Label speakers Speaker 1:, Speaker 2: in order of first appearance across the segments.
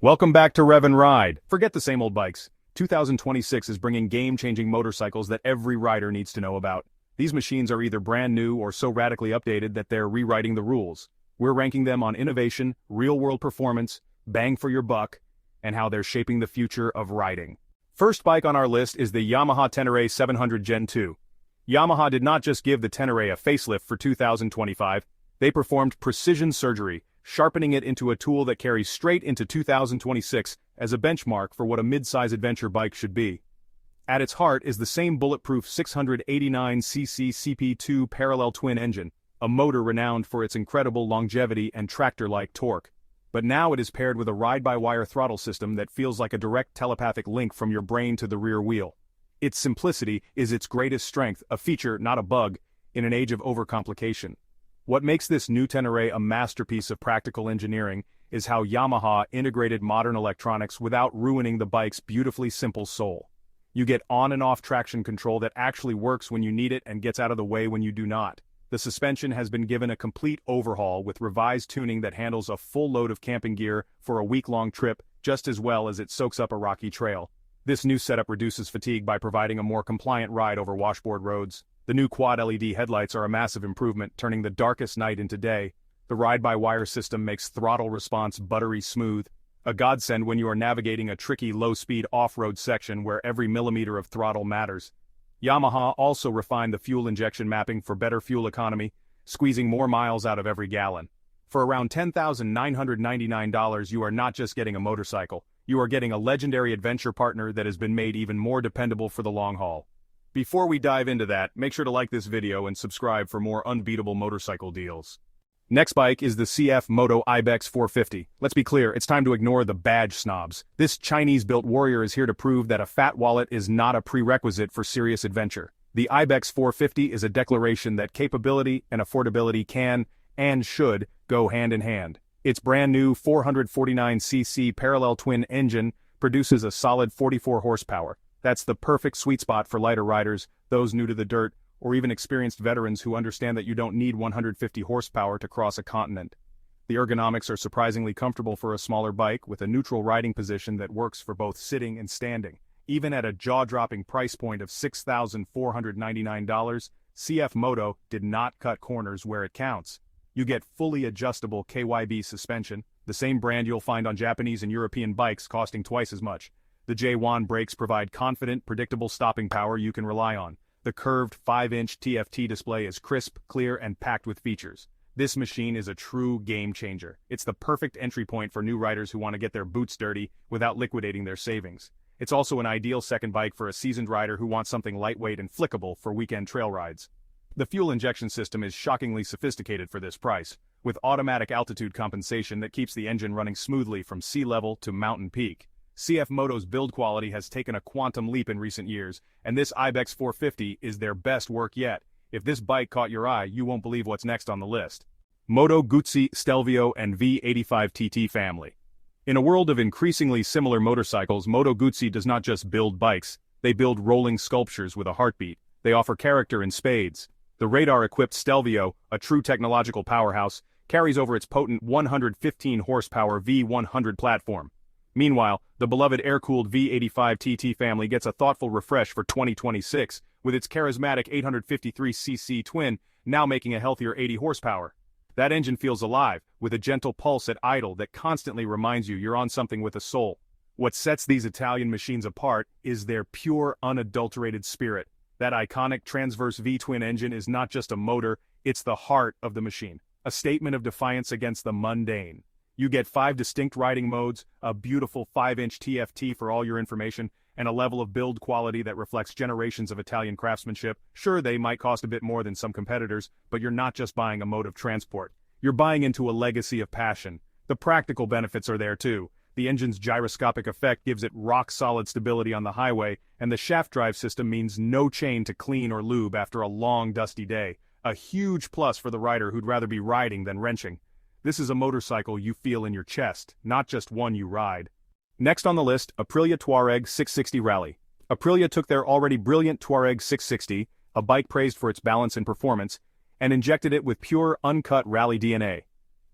Speaker 1: Welcome back to Rev and Ride. Forget the same old bikes. 2026 is bringing game-changing motorcycles that every rider needs to know about. These machines are either brand new or so radically updated that they're rewriting the rules. We're ranking them on innovation, real-world performance, bang for your buck, and how they're shaping the future of riding. First bike on our list is the Yamaha Ténéré 700 Gen 2. Yamaha did not just give the Ténéré a facelift for 2025, they performed precision surgery, sharpening it into a tool that carries straight into 2026 as a benchmark for what a mid-size adventure bike should be. At its heart is the same bulletproof 689cc CP2 parallel twin engine, a motor renowned for its incredible longevity and tractor-like torque. But now it is paired with a ride-by-wire throttle system that feels like a direct telepathic link from your brain to the rear wheel. Its simplicity is its greatest strength, a feature, not a bug, in an age of overcomplication. What makes this new Ténéré a masterpiece of practical engineering is how Yamaha integrated modern electronics without ruining the bike's beautifully simple soul. You get on and off traction control that actually works when you need it and gets out of the way when you do not. The suspension has been given a complete overhaul with revised tuning that handles a full load of camping gear for a week-long trip just as well as it soaks up a rocky trail. This new setup reduces fatigue by providing a more compliant ride over washboard roads. The new quad LED headlights are a massive improvement, turning the darkest night into day. The ride-by-wire system makes throttle response buttery smooth, a godsend when you are navigating a tricky low-speed off-road section where every millimeter of throttle matters. Yamaha also refined the fuel injection mapping for better fuel economy, squeezing more miles out of every gallon. For around $10,999 you are not just getting a motorcycle, you are getting a legendary adventure partner that has been made even more dependable for the long haul. Before we dive into that, make sure to like this video and subscribe for more unbeatable motorcycle deals. Next bike is the CF Moto Ibex 450. Let's be clear, it's time to ignore the badge snobs. This Chinese-built warrior is here to prove that a fat wallet is not a prerequisite for serious adventure. The Ibex 450 is a declaration that capability and affordability can, and should, go hand in hand. Its brand new 449cc parallel twin engine produces a solid 44 horsepower. That's the perfect sweet spot for lighter riders, those new to the dirt, or even experienced veterans who understand that you don't need 150 horsepower to cross a continent. The ergonomics are surprisingly comfortable for a smaller bike with a neutral riding position that works for both sitting and standing. Even at a jaw-dropping price point of $6,499, CF Moto did not cut corners where it counts. You get fully adjustable KYB suspension, the same brand you'll find on Japanese and European bikes costing twice as much. The J1 brakes provide confident, predictable stopping power you can rely on. The curved 5-inch TFT display is crisp, clear, and packed with features. This machine is a true game changer. It's the perfect entry point for new riders who want to get their boots dirty without liquidating their savings. It's also an ideal second bike for a seasoned rider who wants something lightweight and flickable for weekend trail rides. The fuel injection system is shockingly sophisticated for this price, with automatic altitude compensation that keeps the engine running smoothly from sea level to mountain peak. CF Moto's build quality has taken a quantum leap in recent years, and this Ibex 450 is their best work yet. If this bike caught your eye, you won't believe what's next on the list. Moto Guzzi, Stelvio, and V85 TT family. In a world of increasingly similar motorcycles, Moto Guzzi does not just build bikes, they build rolling sculptures with a heartbeat. They offer character in spades. The radar-equipped Stelvio, a true technological powerhouse, carries over its potent 115 horsepower V100 platform. Meanwhile, the beloved air-cooled V85 TT family gets a thoughtful refresh for 2026, with its charismatic 853cc twin now making a healthier 80 horsepower. That engine feels alive, with a gentle pulse at idle that constantly reminds you you're on something with a soul. What sets these Italian machines apart is their pure, unadulterated spirit. That iconic transverse V-twin engine is not just a motor, it's the heart of the machine, a statement of defiance against the mundane. You get 5 distinct riding modes, a beautiful 5-inch TFT for all your information, and a level of build quality that reflects generations of Italian craftsmanship. Sure, they might cost a bit more than some competitors, but you're not just buying a mode of transport. You're buying into a legacy of passion. The practical benefits are there too. The engine's gyroscopic effect gives it rock-solid stability on the highway, and the shaft drive system means no chain to clean or lube after a long, dusty day. A huge plus for the rider who'd rather be riding than wrenching. This is a motorcycle you feel in your chest, not just one you ride. Next on the list, Aprilia Tuareg 660 Rally. Aprilia took their already brilliant Tuareg 660, a bike praised for its balance and performance, and injected it with pure, uncut rally DNA.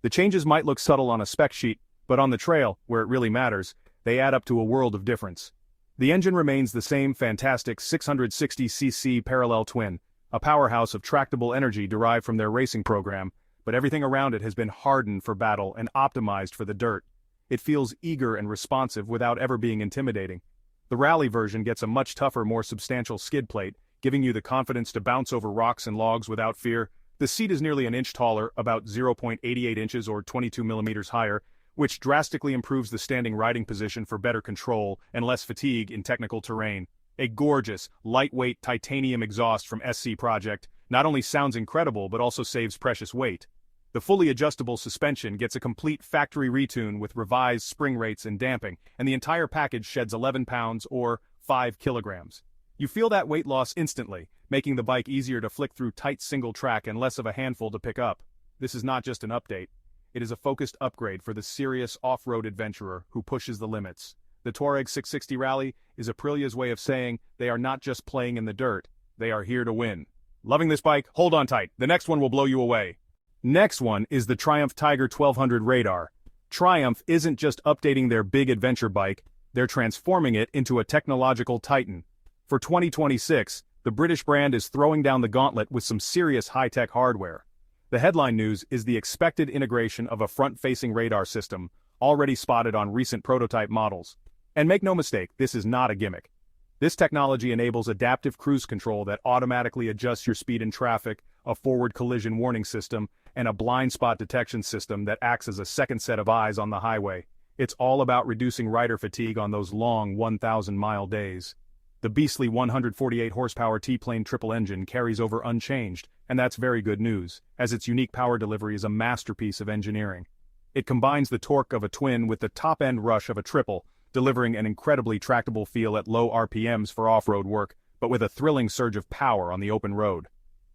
Speaker 1: The changes might look subtle on a spec sheet, But on the trail, where it really matters, they add up to a world of difference. The engine remains the same fantastic 660cc parallel twin, a powerhouse of tractable energy derived from their racing program, but everything around it has been hardened for battle and optimized for the dirt. It feels eager and responsive without ever being intimidating. The rally version gets a much tougher, more substantial skid plate, giving you the confidence to bounce over rocks and logs without fear. The seat is nearly an inch taller, about 0.88 inches or 22 millimeters higher, which drastically improves the standing riding position for better control and less fatigue in technical terrain. A gorgeous, lightweight titanium exhaust from SC Project not only sounds incredible but also saves precious weight. The fully adjustable suspension gets a complete factory retune with revised spring rates and damping, and the entire package sheds 11 pounds or 5 kilograms. You feel that weight loss instantly, making the bike easier to flick through tight single track and less of a handful to pick up. This is not just an update. It is a focused upgrade for the serious off-road adventurer who pushes the limits. The Tuareg 660 Rally is Aprilia's way of saying they are not just playing in the dirt, they are here to win. Loving this bike? Hold on tight, the next one will blow you away. Next one is the Triumph Tiger 1200 Radar. Triumph isn't just updating their big adventure bike, they're transforming it into a technological titan. For 2026, the British brand is throwing down the gauntlet with some serious high-tech hardware. The headline news is the expected integration of a front-facing radar system, already spotted on recent prototype models. And make no mistake, this is not a gimmick. This technology enables adaptive cruise control that automatically adjusts your speed in traffic, a forward collision warning system, and a blind spot detection system that acts as a second set of eyes on the highway. It's all about reducing rider fatigue on those long 1,000-mile days. The beastly 148 horsepower T-plane triple engine carries over unchanged, and that's very good news, as its unique power delivery is a masterpiece of engineering. It combines the torque of a twin with the top-end rush of a triple, delivering an incredibly tractable feel at low RPMs for off-road work, but with a thrilling surge of power on the open road.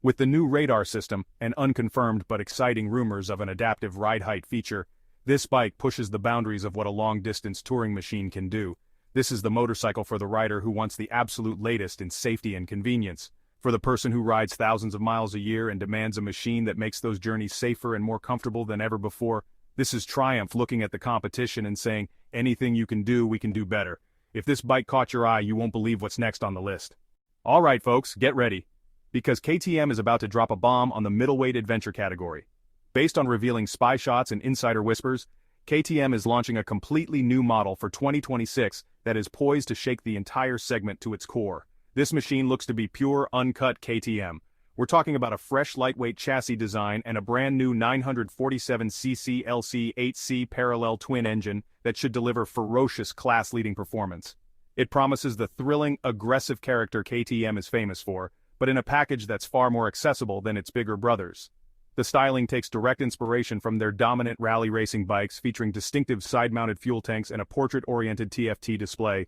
Speaker 1: With the new radar system, and unconfirmed but exciting rumors of an adaptive ride height feature, this bike pushes the boundaries of what a long-distance touring machine can do. This is the motorcycle for the rider who wants the absolute latest in safety and convenience. For the person who rides thousands of miles a year and demands a machine that makes those journeys safer and more comfortable than ever before, this is Triumph looking at the competition and saying, anything you can do, we can do better. If this bike caught your eye, you won't believe what's next on the list. Alright folks, get ready. Because KTM is about to drop a bomb on the middleweight adventure category. Based on revealing spy shots and insider whispers, KTM is launching a completely new model for 2026 that is poised to shake the entire segment to its core. This machine looks to be pure, uncut KTM. We're talking about a fresh lightweight chassis design and a brand new 947cc LC8C parallel twin engine that should deliver ferocious class-leading performance. It promises the thrilling, aggressive character KTM is famous for, but in a package that's far more accessible than its bigger brothers. The styling takes direct inspiration from their dominant rally racing bikes featuring distinctive side-mounted fuel tanks and a portrait-oriented TFT display.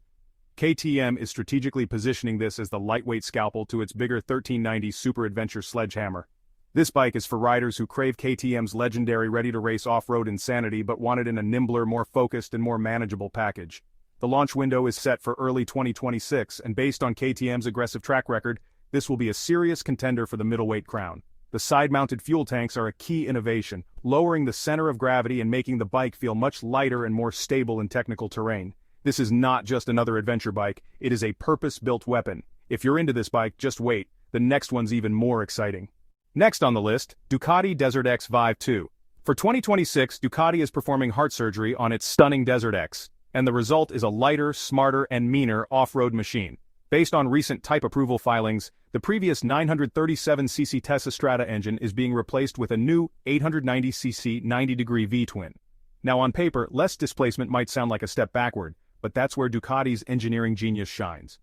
Speaker 1: KTM is strategically positioning this as the lightweight scalpel to its bigger 1390 Super Adventure sledgehammer. This bike is for riders who crave KTM's legendary ready-to-race off-road insanity but want it in a nimbler, more focused and more manageable package. The launch window is set for early 2026, and based on KTM's aggressive track record, this will be a serious contender for the middleweight crown. The side-mounted fuel tanks are a key innovation, lowering the center of gravity and making the bike feel much lighter and more stable in technical terrain. This is not just another adventure bike, it is a purpose-built weapon. If you're into this bike, just wait, the next one's even more exciting. Next on the list, Ducati DesertX V2. For 2026, Ducati is performing heart surgery on its stunning DesertX, and the result is a lighter, smarter, and meaner off-road machine. Based on recent type approval filings, the previous 937cc Tesla Strata engine is being replaced with a new 890cc 90-degree V-twin. Now on paper, less displacement might sound like a step backward, but that's where Ducati's engineering genius shines.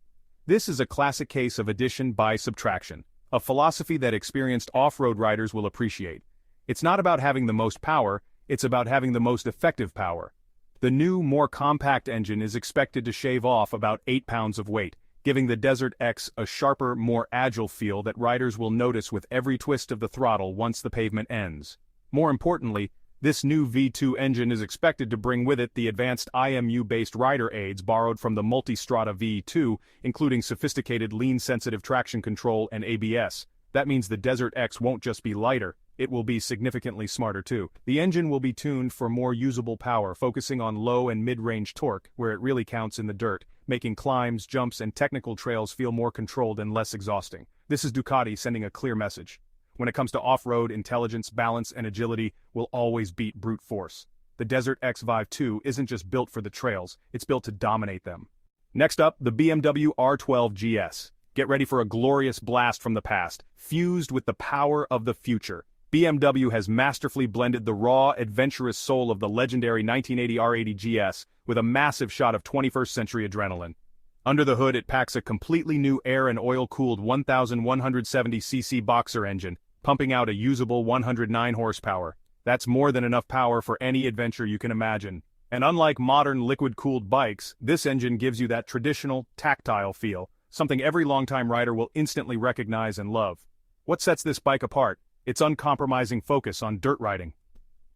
Speaker 1: This is a classic case of addition by subtraction, a philosophy that experienced off-road riders will appreciate. It's not about having the most power, it's about having the most effective power. The new, more compact engine is expected to shave off about 8 pounds of weight, giving the DesertX a sharper, more agile feel that riders will notice with every twist of the throttle once the pavement ends. More importantly, this new V2 engine is expected to bring with it the advanced IMU-based rider aids borrowed from the Multistrada V2, including sophisticated lean-sensitive traction control and ABS. That means the DesertX won't just be lighter, it will be significantly smarter too. The engine will be tuned for more usable power, focusing on low and mid-range torque, where it really counts in the dirt, making climbs, jumps, and technical trails feel more controlled and less exhausting. This is Ducati sending a clear message. When it comes to off-road, intelligence, balance, and agility will always beat brute force. The DesertX V2 isn't just built for the trails, it's built to dominate them. Next up, the BMW R12 GS. Get ready for a glorious blast from the past, fused with the power of the future. BMW has masterfully blended the raw, adventurous soul of the legendary 1980 R80 GS with a massive shot of 21st century adrenaline. Under the hood, it packs a completely new air and oil-cooled 1,170cc boxer engine, pumping out a usable 109 horsepower. That's more than enough power for any adventure you can imagine. And unlike modern liquid-cooled bikes, this engine gives you that traditional, tactile feel, something every longtime rider will instantly recognize and love. What sets this bike apart? Its uncompromising focus on dirt riding.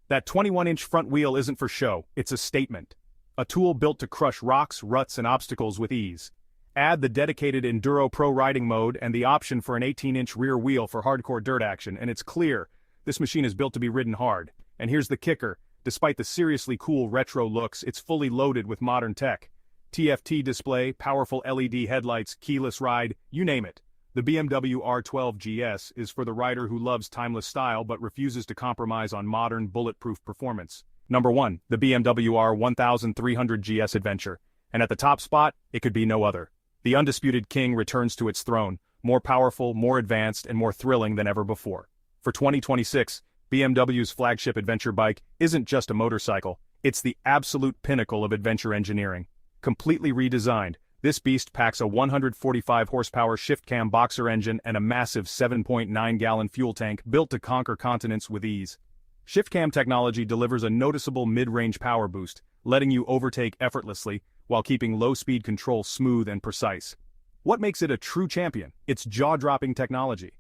Speaker 1: That 21-inch front wheel isn't for show, it's a statement. A tool built to crush rocks, ruts, and obstacles with ease. Add the dedicated Enduro Pro riding mode and the option for an 18-inch rear wheel for hardcore dirt action, and it's clear, this machine is built to be ridden hard. And here's the kicker, despite the seriously cool retro looks, it's fully loaded with modern tech. TFT display, powerful LED headlights, keyless ride, you name it. The BMW R12 GS is for the rider who loves timeless style but refuses to compromise on modern, bulletproof performance. Number 1, the BMW R1300 GS Adventure. And at the top spot, it could be no other. The undisputed king returns to its throne, more powerful, more advanced, and more thrilling than ever before. For 2026, BMW's flagship adventure bike isn't just a motorcycle, it's the absolute pinnacle of adventure engineering. Completely redesigned, this beast packs a 145 horsepower shift cam boxer engine and a massive 7.9-gallon fuel tank built to conquer continents with ease. Shift cam technology delivers a noticeable mid-range power boost, letting you overtake effortlessly while keeping low-speed control smooth and precise. What makes it a true champion? Its jaw-dropping technology.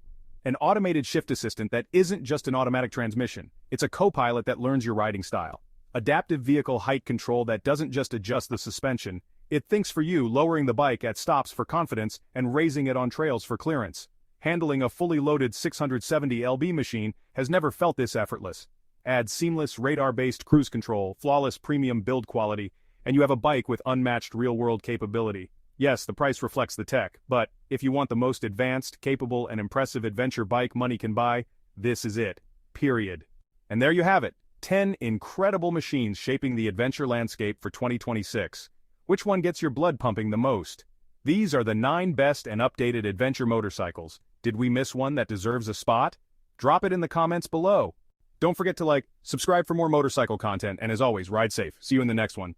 Speaker 1: An automated shift assistant that isn't just an automatic transmission, it's a co-pilot that learns your riding style. Adaptive vehicle height control that doesn't just adjust the suspension, it thinks for you, lowering the bike at stops for confidence and raising it on trails for clearance. Handling a fully loaded 670 lb machine has never felt this effortless. Add seamless radar-based cruise control, flawless premium build quality, and you have a bike with unmatched real-world capability. Yes, the price reflects the tech, but if you want the most advanced, capable, and impressive adventure bike money can buy, this is it. Period. And there you have it. 10 incredible machines shaping the adventure landscape for 2026. Which one gets your blood pumping the most? These are the 9 best and updated adventure motorcycles. Did we miss one that deserves a spot? Drop it in the comments below. Don't forget to subscribe for more motorcycle content, and as always, ride safe. See you in the next one.